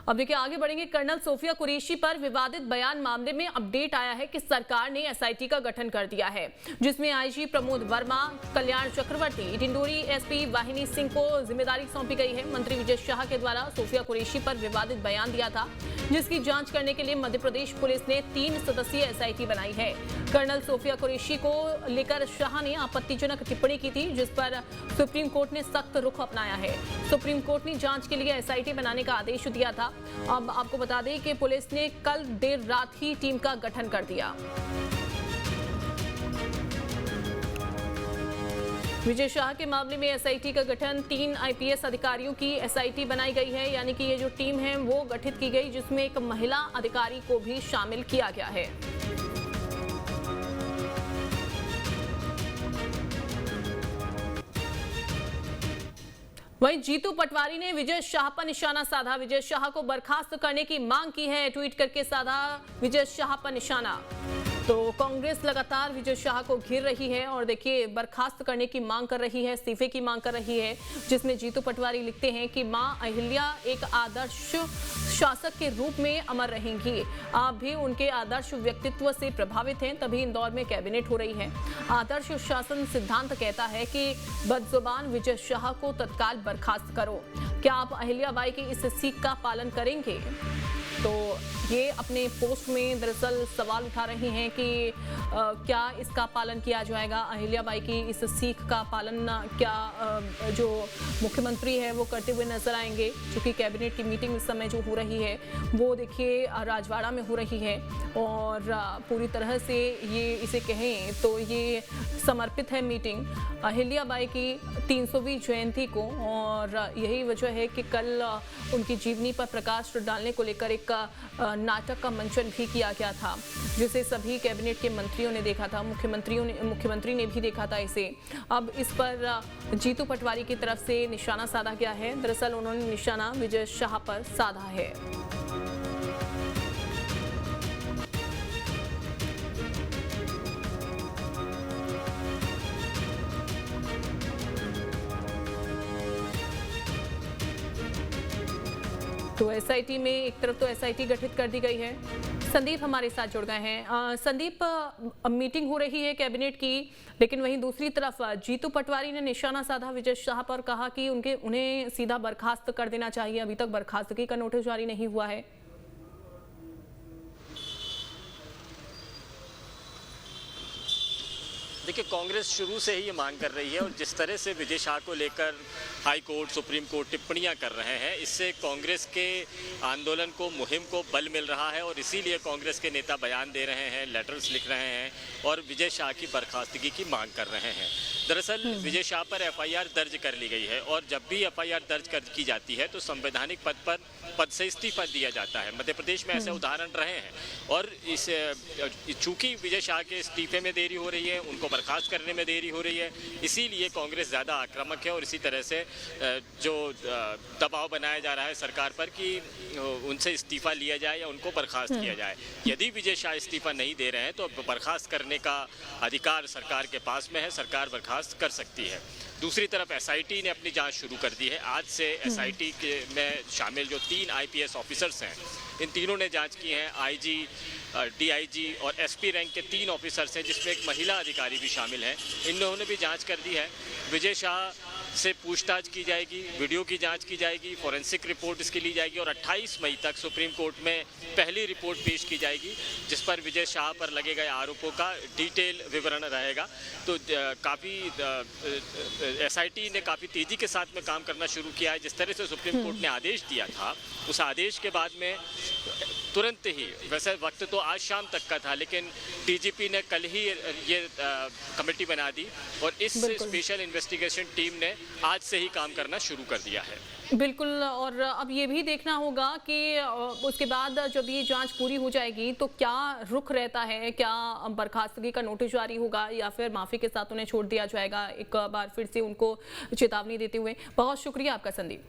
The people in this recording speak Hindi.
अब देखिए आगे बढ़ेंगे। कर्नल सोफिया कुरैशी पर विवादित बयान मामले में अपडेट आया है कि सरकार ने एसआईटी का गठन कर दिया है, जिसमें आईजी प्रमोद वर्मा, कल्याण चक्रवर्ती, डिंडोरी एसपी वाहिनी सिंह को जिम्मेदारी सौंपी गई है। मंत्री विजय शाह के द्वारा सोफिया कुरैशी पर विवादित बयान दिया था, जिसकी जांच करने के लिए मध्य प्रदेश पुलिस ने 3 सदस्यीय एसआईटी बनाई है। कर्नल सोफिया कुरैशी को लेकर शाह ने आपत्तिजनक टिप्पणी की थी, जिस पर सुप्रीम कोर्ट ने सख्त रुख अपनाया है। सुप्रीम कोर्ट ने जांच के लिए एसआईटी बनाने का आदेश दिया था। अब आपको बता दें कि पुलिस ने कल देर रात ही टीम का गठन कर दिया। विजय शाह के मामले में एसआईटी का गठन 3 आईपीएस अधिकारियों की एसआईटी बनाई गई है, यानी कि ये जो टीम है वो गठित की गई, जिसमें एक महिला अधिकारी को भी शामिल किया गया है। वहीं जीतू पटवारी ने विजय शाह पर निशाना साधा। विजय शाह को बर्खास्त करने की मांग की है। ट्वीट करके साधा विजय शाह पर निशाना। तो कांग्रेस लगातार विजय शाह को घेर रही है और देखिए बर्खास्त करने की मांग कर रही है, इस्तीफे की मांग कर रही है, जिसमें जीतू पटवारी लिखते हैं कि मां अहिल्या एक आदर्श शासक के रूप में अमर रहेंगी। आप भी उनके आदर्श व्यक्तित्व से प्रभावित हैं, तभी इंदौर में कैबिनेट हो रही है। आदर्श शासन सिद्धांत कहता है कि बदजुबान विजय शाह को तत्काल बर्खास्त करो। क्या आप अहिल्याबाई की इस सीख का पालन करेंगे? तो ये अपने पोस्ट में दरअसल सवाल उठा रही हैं कि क्या इसका पालन किया जाएगा, अहिल्याबाई की इस सीख का पालन क्या जो मुख्यमंत्री है वो करते हुए नजर आएंगे। क्योंकि कैबिनेट की मीटिंग इस समय जो हो रही है वो देखिए राजवाड़ा में हो रही है और पूरी तरह से ये इसे कहें तो ये समर्पित है मीटिंग अहिल्याबाई की 300वीं जयंती को, और यही वजह है कि कल उनकी जीवनी पर प्रकाश डालने को लेकर एक नाटक का मंचन भी किया गया था, जिसे सभी कैबिनेट के मंत्रियों ने देखा था, मुख्यमंत्री ने भी देखा था इसे। अब इस पर जीतू पटवारी की तरफ से निशाना साधा गया है। दरअसल उन्होंने निशाना विजय शाह पर साधा है। तो एसआईटी में एक तरफ तो एसआईटी गठित कर दी गई है। संदीप हमारे साथ जुड़ गए हैं। संदीप, मीटिंग हो रही है कैबिनेट की, लेकिन वहीं दूसरी तरफ जीतू पटवारी ने निशाना साधा विजय शाह पर, कहा कि उन्हें सीधा बर्खास्त कर देना चाहिए। अभी तक बर्खास्तगी का नोटिस जारी नहीं हुआ है। देखिए, कांग्रेस शुरू से ही ये मांग कर रही है और जिस तरह से विजय शाह को लेकर हाई कोर्ट, सुप्रीम कोर्ट टिप्पणियां कर रहे हैं, इससे कांग्रेस के आंदोलन को, मुहिम को बल मिल रहा है और इसीलिए कांग्रेस के नेता बयान दे रहे हैं, लेटर्स लिख रहे हैं और विजय शाह की बर्खास्तगी की मांग कर रहे हैं। दरअसल विजय शाह पर एफआईआर दर्ज कर ली गई है और जब भी एफआईआर दर्ज की जाती है तो संवैधानिक पद से इस्तीफा दिया जाता है। मध्य प्रदेश में ऐसे उदाहरण रहे हैं और चूंकि विजय शाह के इस्तीफे में देरी हो रही है, उनको बर्खास्त करने में देरी हो रही है, इसीलिए कांग्रेस ज़्यादा आक्रामक है और इसी तरह से जो दबाव बनाया जा रहा है सरकार पर कि उनसे इस्तीफा लिया जाए या उनको बर्खास्त किया जाए। यदि विजय शाह इस्तीफा नहीं दे रहे हैं तो बर्खास्त करने का अधिकार सरकार के पास में है, सरकार बर्खास्त कर सकती है। दूसरी तरफ एसआईटी ने अपनी जांच शुरू कर दी है। आज से एसआईटी में शामिल जो 3 आईपीएस ऑफिसर्स हैं, इन तीनों ने जांच की है। आईजी, डीआईजी और एसपी रैंक के 3 ऑफिसर्स हैं, जिसमें एक महिला अधिकारी भी शामिल है। इन्होंने भी जांच कर दी है। विजय शाह से पूछताछ की जाएगी, वीडियो की जांच की जाएगी, फॉरेंसिक रिपोर्ट इसकी ली जाएगी और 28 मई तक सुप्रीम कोर्ट में पहली रिपोर्ट पेश की जाएगी, जिस पर विजय शाह पर लगे गए आरोपों का डिटेल विवरण रहेगा। तो काफ़ी एसआईटी ने काफ़ी तेज़ी के साथ में काम करना शुरू किया है। जिस तरह से सुप्रीम कोर्ट ने आदेश दिया था, उस आदेश के बाद में तुरंत ही, वैसे वक्त तो आज शाम तक का था, लेकिन डीजीपी ने कल ही ये कमेटी बना दी और इस स्पेशल इन्वेस्टिगेशन टीम ने आज से ही काम करना शुरू कर दिया है। बिल्कुल, और अब ये भी देखना होगा कि उसके बाद जब ये जांच पूरी हो जाएगी तो क्या रुख रहता है, क्या बर्खास्तगी का नोटिस जारी होगा या फिर माफी के साथ उन्हें छोड़ दिया जाएगा, एक बार फिर से उनको चेतावनी देते हुए। बहुत शुक्रिया आपका संदीप।